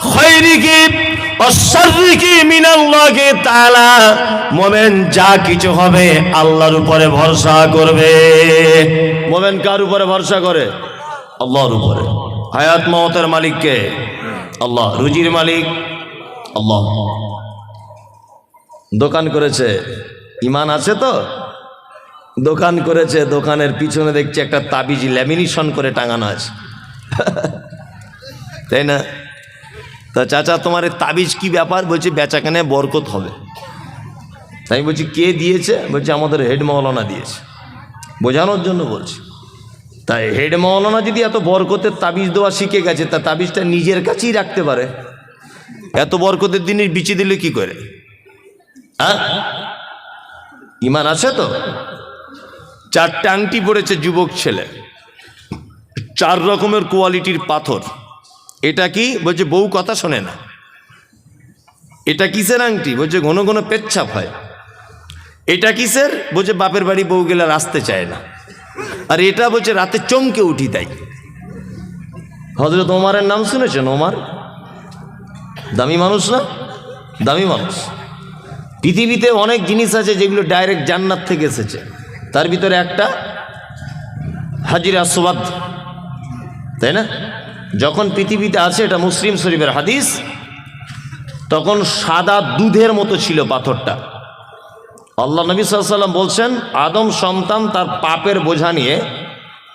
খায়রিহি ওয়া শাররিহি মিনাল্লাহি তাআলা। মোমেন যা কিছু হবে আল্লাহর উপরে ভরসা করবে। মোমেন কার উপরে ভরসা করে? আল্লাহর উপরে। হায়াত মওতের মালিক কে? আল্লাহ। রুজির মালিক আল্লাহ। দোকান করেছে, ঈমান আছে তো? দোকান করেছে, দোকানের পিছনে দেখছি একটা তাবিজ ল্যামিনেশন করে টাঙানো আছে, তাই না? তা চাচা তোমার এই তাবিজ কি ব্যাপার? বলছি বেচাকেনায় বরকত হবে। তাই বলছি কে দিয়েছে? বলছি আমাদের হেড মাওলানা দিয়েছে। বোঝানোর জন্য বলছি। তাই হেড মাওলানা যদি এত বরকতের তাবিজ দেওয়া শিখে গেছে, তা তাবিজটা নিজের কাছেই রাখতে পারে। এত বরকতের জিনিস বিচি দিলে কি করে? হ্যাঁ, ঈমান আছে তো? 4টে আংটি পড়েছে যুবক ছেলে, 4 রকমের কোয়ালিটির পাথর। এটা কি? বলছে বউ কথা শোনে না। এটা কিসের আংটি? বলছে ঘন ঘন পেচ্ছাপ হয়। এটা কিসের? বলছে বাপের বাড়ি বউ গেলে আসতে চায় না। আর এটা বলছে রাতে চমকে উঠি তাই। হযরত ওমরের নাম শুনেছেন? ওমর দামি মানুষ না? দামি মানুষ। পৃথিবীতে অনেক জিনিস আছে যেগুলো ডাইরেক্ট জান্নাত থেকে এসেছে, তার ভিতরে একটা হাজির আসওয়াদ, তাই না? যখন পৃথিবীতে আছে, এটা মুসলিম শরীফের হাদিস, তখন সাদা দুধের মতো ছিল পাথরটা। আল্লাহ নবী সাল্লাল্লাহু আলাইহি ওয়াসাল্লাম বলছেন আদম সন্তান তার পাপের বোঝা নিয়ে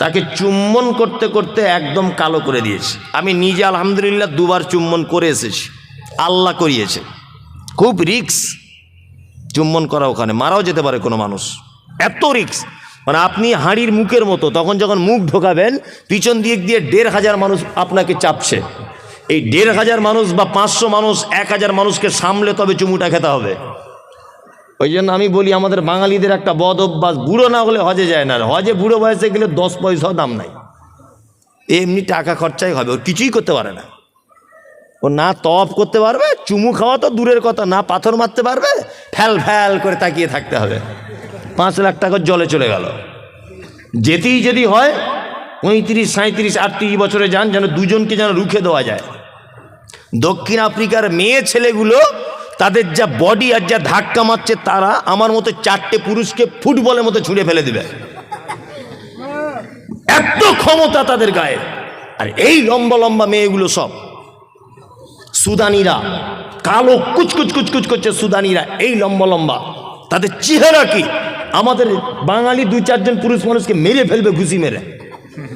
তাকে চুম্বন করতে করতে একদম কালো করে দিয়েছে। আমি নিজে আলহামদুলিল্লাহ 2 বার চুম্বন করে এসেছি, আল্লাহ করিয়েছে। খুব রিক্স চুম্বন করা, ওখানে মারাও যেতে পারে কোনো মানুষ, এত রিক্স। মানে আপনি হাঁড়ির মুখের মতো, তখন যখন মুখ ঢোকাবেন পিছন দিক দিয়ে 1500 মানুষ আপনাকে চাপছে। এই 1500 মানুষ বা 500 মানুষ, 1000 মানুষকে সামলে তবে চুমুটা খেতে হবে। ওই জন্য আমি বলি আমাদের বাঙালিদের একটা বদ অভ্যাস, বুড়ো না হলে হজে যায় না। হজে বুড়ো বয়সে গেলে 10 পয়সাও দাম নাই, এমনি টাকা খরচাই হবে, ও কিছুই করতে পারে না। ও না তওয়াফ করতে পারবে, চুমু খাওয়া তো দূরের কথা, না পাথর মারতে পারবে, ফ্যাল ফ্যাল করে তাকিয়ে থাকতে হবে। 5 লাখ টাকা জলে চলে গেল। যেতেই যদি হয় 35, 37, 38 বছরে যান, যেন দুজনকে যেন রুখে দেওয়া যায়। দক্ষিণ আফ্রিকার মেয়ে ছেলেগুলো তাদের যা বডি আর যা ধাক্কা মারছে, তারা আমার মতো 4টে পুরুষকে ফুটবলের মতো ছুঁড়ে ফেলে দেবে, এত ক্ষমতা তাদের গায়ে। আর এই লম্বা লম্বা মেয়েগুলো সব সুদানিরা, কালো কুচকুচ কুচকুচ করছে সুদানিরা, এই লম্বা লম্বা। তাদের চেহারা কি আমাদের বাঙালি 2-4 জন পুরুষ মানুষকে মেরে ফেলবে ঘুষি মেরে,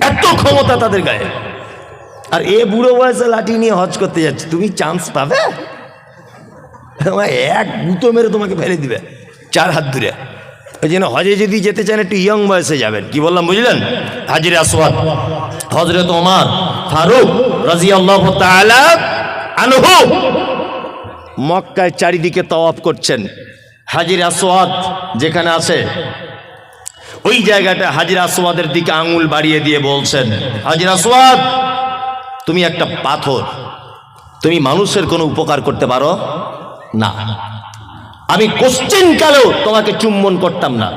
এত ক্ষমতা তাদের গায়ে। আর এ বুড়ো বয়সে লাঠি নিয়ে হজ করতে যাচ্ছে, তুমি চান্স পাবে? এক গুঁতো মেরে তোমাকে ফেলে দিবে 4 হাত দূরে। ওই জন্য হজে যদি যেতে চান একটু ইয়ং বয়সে যাবেন। কি বললাম বুঝলেন? হাজির আসওয়াদ হযরত ওমর ফারুক রাদিয়াল্লাহু তাআলা আনহু মক্কায় চারিদিকে তাওয়াফ করছেন। হাজির আসওয়াদ যেখানে আছে ওই জায়গাটা হাজির আসওয়াদের দিকে আঙুল বাড়িয়ে দিয়ে বলছেন, হাজির আসওয়াদ তুমি একটা পাথর, তুমি মানুষের কোনো উপকার করতে পারো না। আমি কোশ্চেন কালেও তোমাকে চুম্বন করতাম না,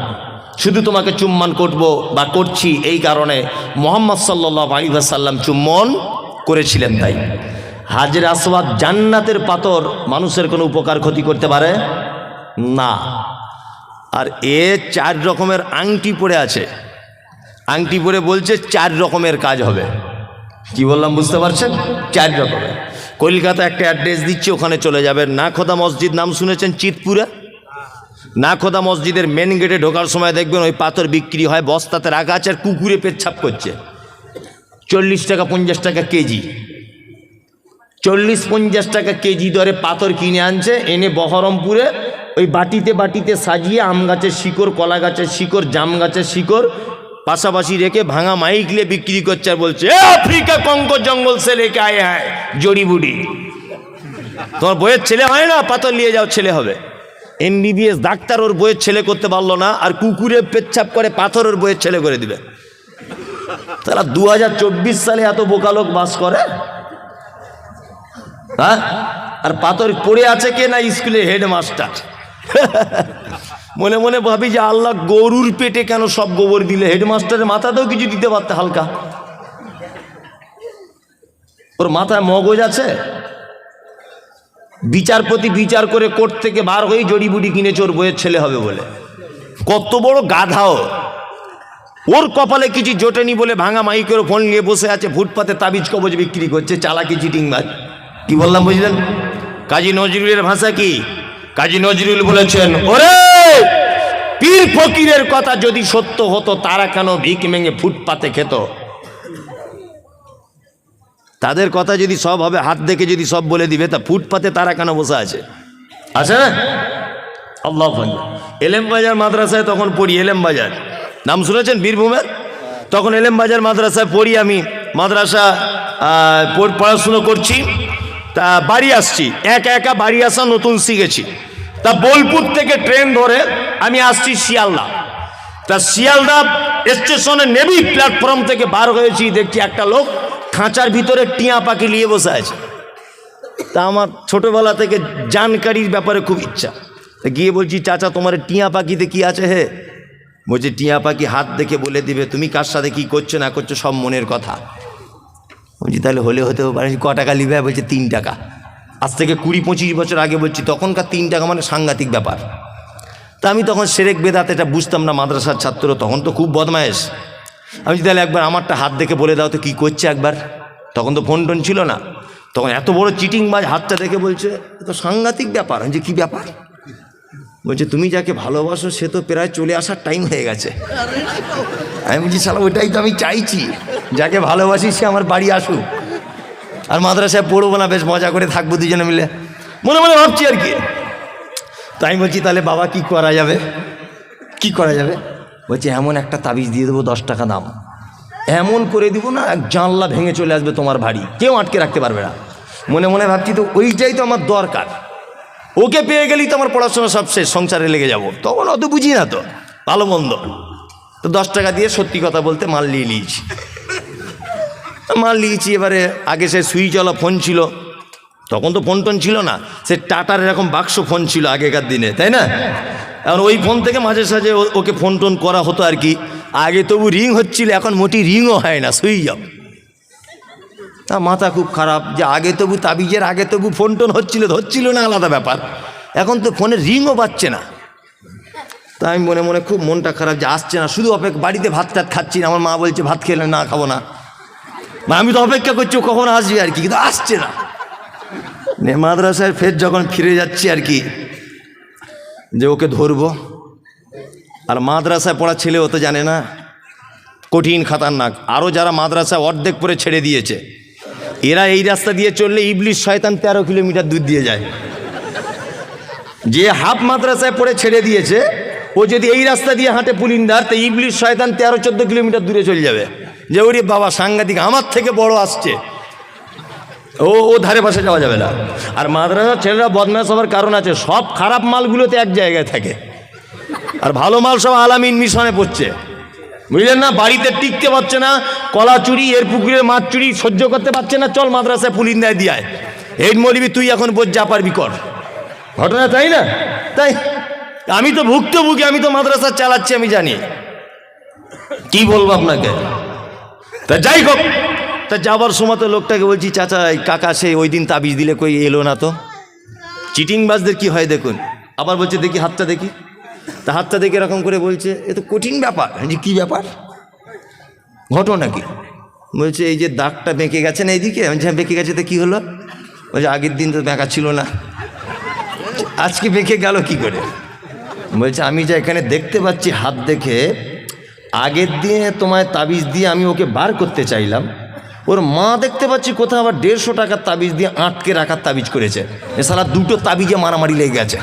শুধু তোমাকে চুম্বন করব বা করছি এই কারণে মুহাম্মদ সাল্লাল্লাহু আলাইহি ওয়াসাল্লাম চুম্বন করেছিলেন। তাই হাজির আসওয়াদ জান্নাতের পাথর, মানুষের কোনো উপকার ক্ষতি করতে পারে না। আর এ 4 রকমের আংটি পরে আছে, আংটি পরে বলছে 4 রকমের কাজ হবে। কি বললাম বুঝতে পারছেন? 4 রকমের। কলকাতা একটা অ্যাড্রেস দিচ্ছি, ওখানে চলে যাবেন। নাখোদা মসজিদ নাম শুনেছেন? চিতপুরে নাখোদা মসজিদের মেন গেটে ঢোকার সময় দেখবেন ওই পাথর বিক্রি হয়, বস্তাতে রাখা আছে, আর কুকুরে পেচ্ছাপ করছে। 40 টাকা 50 টাকা কেজি, 40-50 টাকা কেজি দরে পাথর কিনে আনছে, এনে বহরমপুরে ওই বাটিতে বাটিতে সাজিয়ে আম গাছের শিকড়, কলা গাছের শিকড়, জাম গাছের শিকড় পাশাপাশি রেখে ভাঙা মাইক নিয়ে বিক্রি করছে আর বলছে এ আফ্রিকা কঙ্গো জঙ্গল সে লেকে আয়ে হ্যায় জড়িবুটি। তোমার বইয়ের ছেলে হয় না, পাথর নিয়ে যাও ছেলে হবে। এমবিবিএস ডাক্তার ওর বইয়ের ছেলে করতে পারলো না, আর কুকুরে পেচ্ছাপ করে পাথর ওর বইয়ের ছেলে করে দিবে। তারা 2024 সালে এত বোকা লোক বাস করে, হ্যাঁ? আর পাথর পড়ে আছে কে না, স্কুলে হেডমাস্টার। মনে মনে ভাবি যে আল্লাহ গরুর পেটে কেন সব গোবর দিলে, হেডমাস্টারের মাথাতেও কিছু দিতে পারতে হালকা। ওর মাথায় মগজ আছে? বিচারপতি বিচার করে কোর্ট থেকে বার হয়ে জড়িবুটি কিনেছে ওর বইয়ের ছেলে হবে বলে। কত বড় গাধাও! ওর কপালে কিছু জোটেনি বলে ভাঙা মাইকের ফোন নিয়ে বসে আছে, ফুটপাতে তাবিজ কবজ বিক্রি করছে, চালাকি চিটিংবাজ। কি বললাম বুঝলেন? কাজী নজরুলের ভাষা কি? কাজী নজরুল বলেছেন, ওরে পীর ফকিরের কথা যদি সত্য হতো তারা কেন ভিক ভেঙে ফুটপাতে খেত? তাদের কথা যদি সব হবে, হাত দেখে যদি সব বলে দিবে, তা ফুটপাতে তারা কেন বসে আছে? আছে না? আল্লাহ এলেম বাজার মাদ্রাসায় তখন পড়ি, এলেম বাজার নাম শুনেছেন বীরভূমের? তখন এলেম বাজার মাদ্রাসায় পড়ি আমি, মাদ্রাসা পড়াশুনো করছি। তা বাড়ি আসছি, একা একা বাড়ি আসা নতুন শিখেছি। তা বোলপুর থেকে ট্রেন ধরে আমি আসছি শিয়ালদা। তা শিয়ালদা স্টেশনে নেমে প্ল্যাটফর্ম থেকে বার হয়েছি, দেখছি একটা লোক খাঁচার ভিতরে টিয়া পাখি নিয়ে বসে আছে। তা আমার ছোটবেলা থেকে জানকারির ব্যাপারে খুব ইচ্ছা, তা গিয়ে বলছি, চাচা তোমার টিয়া পাখিতে কি আছে হে? বলছে টিয়া পাখি হাত দেখে বলে দিবে তুমি কার সাথে কি করছো না করছো, সব মনের কথা। বলছি তাহলে হলে হতেও পারে। ক টাকা নিবে? বলছে 3 টাকা। আজ থেকে 20-25 বছর আগে বলছি, তখনকার 3 টাকা মানে সাংঘাতিক ব্যাপার। তা আমি তখন সেরেক বেদাত এটা বুঝতাম না, মাদ্রাসার ছাত্র, তখন তো খুব বদমায়েশ। আমি তাহলে একবার আমারটা হাত দেখে বলে দাও তো কী করছে একবার। তখন তো ফোন টোন ছিল না, তখন এত বড় চিটিংবাজ হাতটা দেখে বলছে তো সাংঘাতিক ব্যাপার। আমি যে কী ব্যাপার? বলছে তুমি যাকে ভালোবাসো সে তো প্রায় চলে আসার টাইম হয়ে গেছে। আমি বলছি শালা ওইটাই তো আমি চাইছি, যাকে ভালোবাসি সে আমার বাড়ি আসুক, আর মাদ্রাসায় পড়বো না, বেশ মজা করে থাকবো দুজনে মিলে, মনে মনে ভাবছি আর কি। তাই বলছি তাহলে বাবা কি করা যাবে? কি করা যাবে? বলছে এমন একটা তাবিজ দিয়ে দেবো 10 টাকা দাম, এমন করে দিব না এক জানলা ভেঙে চলে আসবে তোমার বাড়ি, কেউ আটকে রাখতে পারবে না। মনে মনে ভাবছি তো ওইটাই তো আমার দরকার, ওকে পেয়ে গেলেই তো আমার পড়াশোনা সব শেষ, সংসারে লেগে যাব। তখন অত বুঝি না তো ভালো মন্দ। তো 10 টাকা দিয়ে সত্যি কথা বলতে মাল নিয়েছি। এবারে আগে সে সুইচওয়ালা ফোন ছিল, তখন তো ফোন টোন ছিল না, সে টাটার এরকম বাক্স ফোন ছিল আগেকার দিনে, তাই না? এখন ওই ফোন থেকে মাঝে সাঝে ওকে ফোন টোন করা হতো আর কি। আগে তবু রিং হচ্ছিল, এখন মোটি রিংও হয় না, সুইচ অফ। তা মাথা খুব খারাপ যে আগে তবু তাবিজের আগে তবু ফোন টোন হচ্ছিল না, আলাদা ব্যাপার, এখন তো ফোনে রিংও পাচ্ছে না। তাই আমি মনে মনে খুব মনটা খারাপ যে আসছে না, শুধু বাড়িতে ভাত টাত খাচ্ছি না, আমার মা বলছে ভাত খেলে না, খাবো না। আমি তো অপেক্ষা করছি কখন আসবে আর কি, কিন্তু আসছে না। মাদ্রাসায় ফের যখন ফিরে যাচ্ছি আর কি, যে ওকে ধরবো, আর মাদ্রাসায় পড়া ছেলে ও তো জানে না, কঠিন খাতারনাক। আরও যারা মাদ্রাসায় অর্ধেক পরে ছেড়ে দিয়েছে, এরা এই রাস্তা দিয়ে চললে ইবলিশ শয়তান 13 কিলোমিটার দূর দিয়ে যায়। যে হাফ মাদ্রাসায় পড়ে ছেড়ে দিয়েছে, ও যদি এই রাস্তা দিয়ে হাঁটে পুলিন্দার, তো ইবলিশ শয়তান 13-14 কিলোমিটার দূরে চলে যাবে, যে ওরে বাবা সাংঘাতিক, আমার থেকে বড় আসছে, ও ধারে পাশে যাওয়া যাবে না। আর মাদ্রাসার ছেলেরা বদমাশ হওয়ার কারণ আছে, সব খারাপ মালগুলোতে এক জায়গায় থাকে, আর ভালো মাল সব আলামিন মিশনে পড়ছে, বুঝলেন না? বাড়িতে টিকতে পারছে না, কলা চুরি, এর পুকুরের মাছ চুরি সহ্য করতে পারছে না, চল মাদ্রাসায় পুলিন্দায় দিয়ায়, হেড মৌলবি তুই এখন বোঝ যা পারবি কর। ঘটনা তাই না? তাই আমি তো ভুক্তভোগী, আমি তো মাদ্রাসা চালাচ্ছি, আমি জানি। কি বলবো আপনাকে? তা যাই হোক, তা যাবার সময় তো লোকটাকে বলছি, চাচা কাকা সে ওই দিন তাবিজ দিলে কই এলো না তো। চিটিংবাজদের কি হয় দেখুন, আবার বলছে দেখি হাতটা দেখি, তা হাতটা দেখে এরকম করে বলছে এ তো কঠিন ব্যাপার। যে কী ব্যাপার? ঘটনা কি? বলছে এই যে দাগটা বেঁকে গেছে না এইদিকে। হ্যাঁ বেঁকে গেছে, তো কী হলো? বলছে আগের দিন তো বেঁকা ছিল না, আজকে বেঁকে গেল কি করে? বলছে আমি যা এখানে দেখতে পাচ্ছি হাত দেখে, আগের দিনে তোমায় তাবিজ দিয়ে আমি ওকে বার করতে চাইলাম, ওর মা দেখতে পাচ্ছি কোথাও আবার 150 টাকার তাবিজ দিয়ে আটকে রাখার তাবিজ করেছে। এছাড়া দুটো তাবিজে মারামারি লেগে গেছে,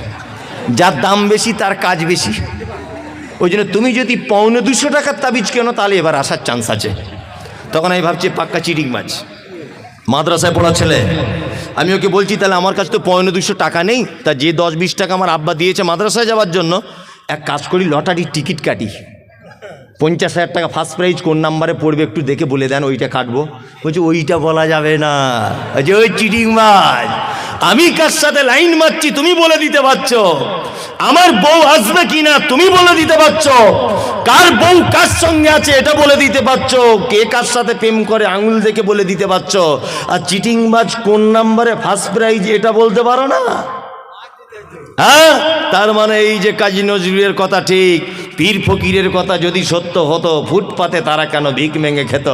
যার দাম বেশি তার কাজ বেশি। ওই জন্য তুমি যদি 250 টাকার তাবিজ কেনো তাহলে এবার আসার চান্স আছে। তখন আমি ভাবছি পাক্কা চিটিং মাছ, মাদ্রাসায় পড়া ছেলে। আমি ওকে বলছি তাহলে আমার কাছে তো 250 টাকা নেই, তা যে 10-20 টাকা আমার আব্বা দিয়েছে মাদ্রাসায় যাওয়ার জন্য, এক কাজ করি লটারির টিকিট কাটি, 50,000 টাকা ফার্স্ট প্রাইজ কোন নাম্বারে পড়বে একটু দেখে বলে দেন, ওইটা কাটবো। বলছি ওইটা বলা যাবে না, যে ওই চিটিং মাছ। আমি কার সাথে লাইন মারছি তুমি বলে দিতে পারছো, আমার বউ আসবে কিনা তুমি বলে দিতে পারছো, কার বউ কার সঙ্গে আছে এটা বলে দিতে পারছো, কে কার সাথে প্রেম করে আঙুল দেখে বলে দিতে পারছো, আর চিটিং মাছ কোন নাম্বারে ফার্স্ট প্রাইজ এটা বলতে পারো না? হ্যাঁ, তার মানে এই যে কাজী নজরুলের কথা ঠিক, পীর ফকিরের কথা যদি সত্য হতো, ফুটপাতে তারা কেন ভিক মেঙে খেত?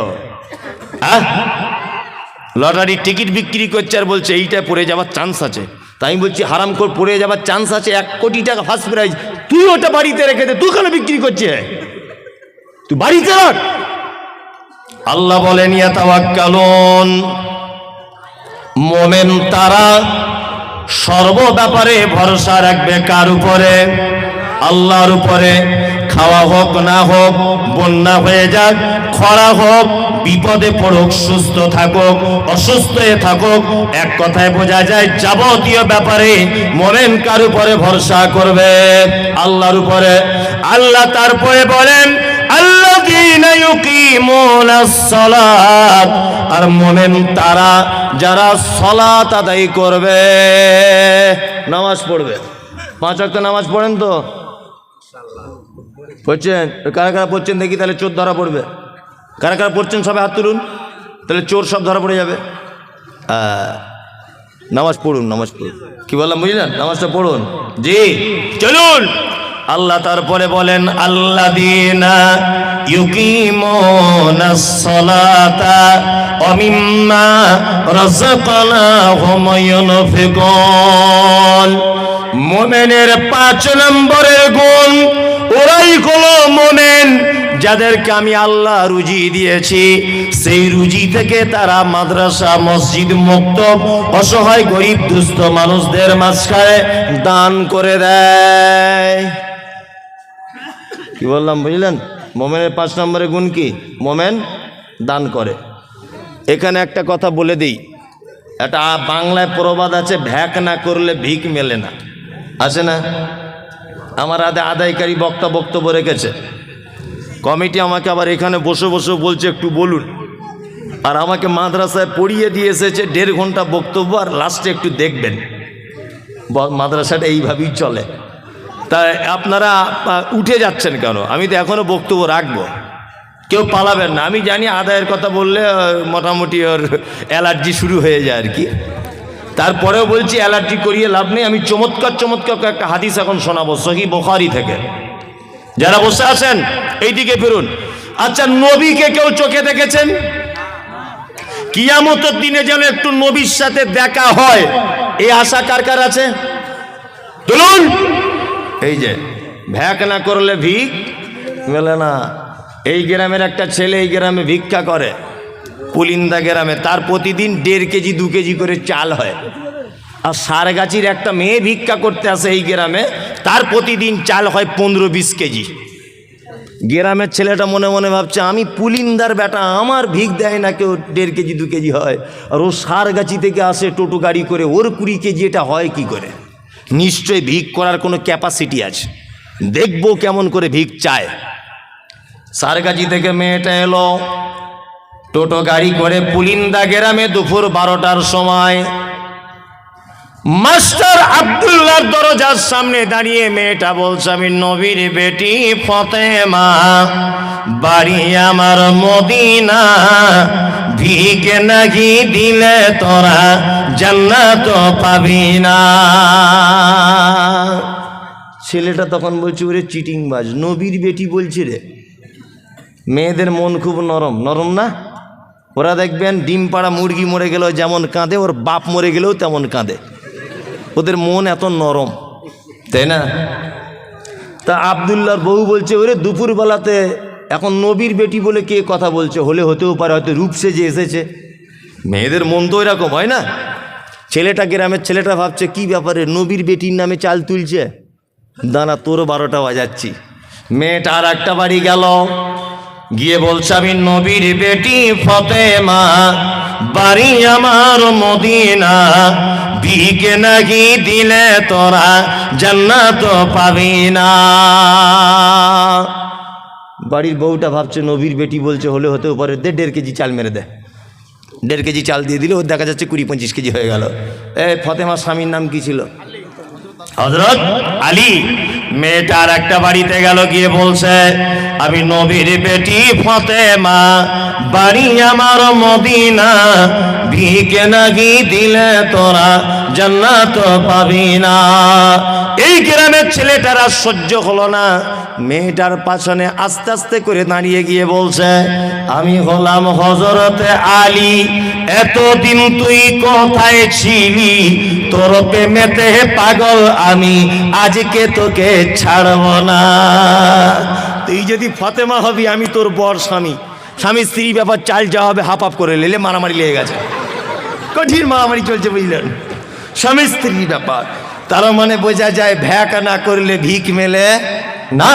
হ্যাঁ, লটারির টিকিট বিক্রি করছে আর বলছে এইটায় পড়ে যাওয়ার চান্স আছে। তাই আমি বলছি হারাম করে পড়ে যাওয়ার চান্স আছে, 1 কোটি টাকা ফার্স্ট প্রাইজ, তুই ওটা বাড়িতে রেখে দে, তুই কেন বিক্রি করছে? তুই বাড়িতে রাখ। আল্লাহ বলেন ইয়াতাওয়াক্কালুন, মোমেন তারা সর্ব ব্যাপারে ভরসা রাখবে কার উপরে? আল্লাহর উপরে। খাওয়া হোক না হোক, বন্যা হয়ে যাক, খরা হোক, বিপদে পড়ুক, সুস্থ থাকুক, অসুস্থ হয়ে থাকুক, এক কথায় বোঝা যায় যাবতীয় ব্যাপারে মোমেন কার উপরে ভরসা করবে? আল্লাহর উপরে। আল্লাহ তারপরে বলেন আল্লাযীনা ইউকিমুনাস সালাত, আর মোমেন তারা যারা সালাত আদায় করবে, নামাজ পড়বে। 5 ওয়াক্ত নামাজ পড়েন তো? পড়ছেন? কারা কারা পড়ছেন দেখি, তাহলে চোর ধরা পড়বে। কারা কারা পড়ছেন সবাই হাত তুলুন, তাহলে চোর সব ধরা পড়ে যাবে। নামাজ পড়ুন, নামাজ পড়ুন। কি বললাম বুঝলেন? নামাজটা পড়ুন। জি চলুন। আল্লাহ তারপরে বলেন আল্লাযীনা ইউকিমুনাস সালাতা ওয়া মিম্মা রাযাকনাহুম ইউনফিকুন। মুমিনের 5 নম্বরের গুণ, ওরাই হলো মুমিন যাদেরকে আমি আল্লাহ রুজি দিয়েছি, সেই রুজি থেকে তারা মাদ্রাসা মসজিদ মক্তব অসহায় গরিব দুস্থ মানুষদের মাঝখানে দান করে দেয়। কি বললাম বুঝলেন? মোমেনের 5 নম্বরের গুণ কি? মোমেন দান করে। এখানে একটা কথা বলে দিই, এটা বাংলায় প্রবাদ আছে, ভ্যাক না করলে ভিক মেলে না, আছে না? আমার আদায়কারী বক্তব্য রেখেছে, কমিটি আমাকে আবার এখানে বসে বসে বলছে একটু বলুন, আর আমাকে মাদ্রাসায় পড়িয়ে দিয়ে এসেছে 1.5 ঘন্টা বক্তব্য, আর লাস্টে একটু দেখবেন। মাদ্রাসাটা এইভাবেই চলে। তাই আপনারা উঠে যাচ্ছেন কেন? আমি তো এখনও বক্তব্য রাখবো, কেউ পালাবেন না। আমি জানি আদায়ের কথা বললে মোটামুটি ওর অ্যালার্জি শুরু হয়ে যায় আর কি, তারপরেও বলছি অ্যালার্জি করিয়ে লাভ নেই। আমি চমৎকার একটা হাদিস এখন শোনাবো সহিহ বুখারী থেকে। যারা বসে আছেন এইদিকে ফিরুন। আচ্ছা, নবীকে কেউ চোখে দেখেছেন? কিয়ামতের দিনে যেন একটু নবীর সাথে দেখা হয়, এই আশা কার কার আছে? তুলুন। এই যে ভ্যাক না করলে ভিক মেলে না। এই গ্রামের একটা ছেলে এই গ্রামে ভিক্ষা করে, পুলিন্দা গ্রামে, তার প্রতিদিন 1.5 কেজি 2 কেজি করে চাল হয়। আর সারগাছির একটা মেয়ে ভিক্ষা করতে আসে এই গ্রামে, তার প্রতিদিন চাল হয় 15-20 কেজি। গ্রামের ছেলেটা মনে মনে ভাবছে আমি পুলিন্দার বেটা, আমার ভিক দেয় না কেউ, 1.5 কেজি 2 কেজি হয়, আর ও সারগাছি থেকে আসে টোটো গাড়ি করে, ওর 20 কেজি এটা হয় কি করে? নিশ্চয়ই ভিক করার কোনো ক্যাপাসিটি আছে, দেখবো কেমন করে ভিক চায়। সারগাছি থেকে মেয়েটা এলো টোটো গাড়ি করে পুলিন্দা গ্রামে দুপুর 12টার সময়। মাস্টার আব্দুল্লাহর দরজার সামনে দাঁড়িয়ে মেয়েটা বলছে আমি নবীর বেটি ফতেমা, বাড়ি আমার মদিনা, ভিক নাকি দিলে তোরা জান্নাত পাবি না। ছেলেটা তখন বলছে ওরে চিটিংবাজ, নবীর বেটি বলছি রে। মেয়েদের মন খুব নরম, নরম না? ওরা দেখবেন ডিম পাড়া মুরগি মরে গেলেও যেমন কাঁদে, ওর বাপ মরে গেলেও তেমন কাঁদে, ওদের মন এত নরম, তাই না? তা আব্দুল্লাহর বউ বলছে ওরে দুপুরবেলাতে এখন নবীর বেটি বলে কে কথা বলছে, হলে হতেও পারে হয়তো রূপ সেজে এসেছে। মেয়েদের মন তো এরকম হয় না? ছেলেটা গ্রামের ছেলেটা ভাবছে কি ব্যাপারে নবীর বেটির নামে চাল তুলছে, দাঁড়া তোর 12টা বাজাচ্ছি। মেয়েটা আর একটা বাড়ি গেল, গিয়ে বলছে আমি নবীর বেটি ফতেমা, বাড়ি আমার মদিনা, বিকে নাকি দিলে তোরা জান্নাত পাবি না। বাড়ির বউটা ভাবছে নবীর বেটি বলছে, হলে হতেও পারে, 1.5 কেজি চাল মেরে দে। 1.5 কেজি চাল দিয়ে দিলে ওর দেখা যাচ্ছে 20-25 কেজি হয়ে গেল। এই ফতেমার স্বামীর নাম কি ছিল? হযরত আলী। মেয়েটা আর একটা বাড়িতে গেল, গিয়ে বলছে আমি নবীর বেটি ফতেমা, বাড়ি আমার মদিনা, ভিকে নাকি দিলে তোরা জান্নাত পাবি না। এই গ্রামের ছেলেটারা সহ্য হলো না, মেয়েটার পাছনে আস্তে আস্তে করে দাঁড়িয়ে গিয়ে বলছে আমি হলাম হযরতে আলী, এতদিন তুই কোথায় ছিলি? তোর প্রেমেতে পাগল আমি, আজকে তোকে ছাড়ব না। তুই যদি ফতেমা হবি, আমি তোর বর স্বামী, স্বামী স্ত্রী ব্যাপার চাল যাওয়া হবে, হাফ হাফ করে লেলে মারামারি লেগে গেছে, কঠিন মারামারি চলছে, বুঝলেন? স্বামী স্ত্রী ব্যাপার, তার মানে বোঝা যায় ভ্যাক না করলে ভিক মেলে না।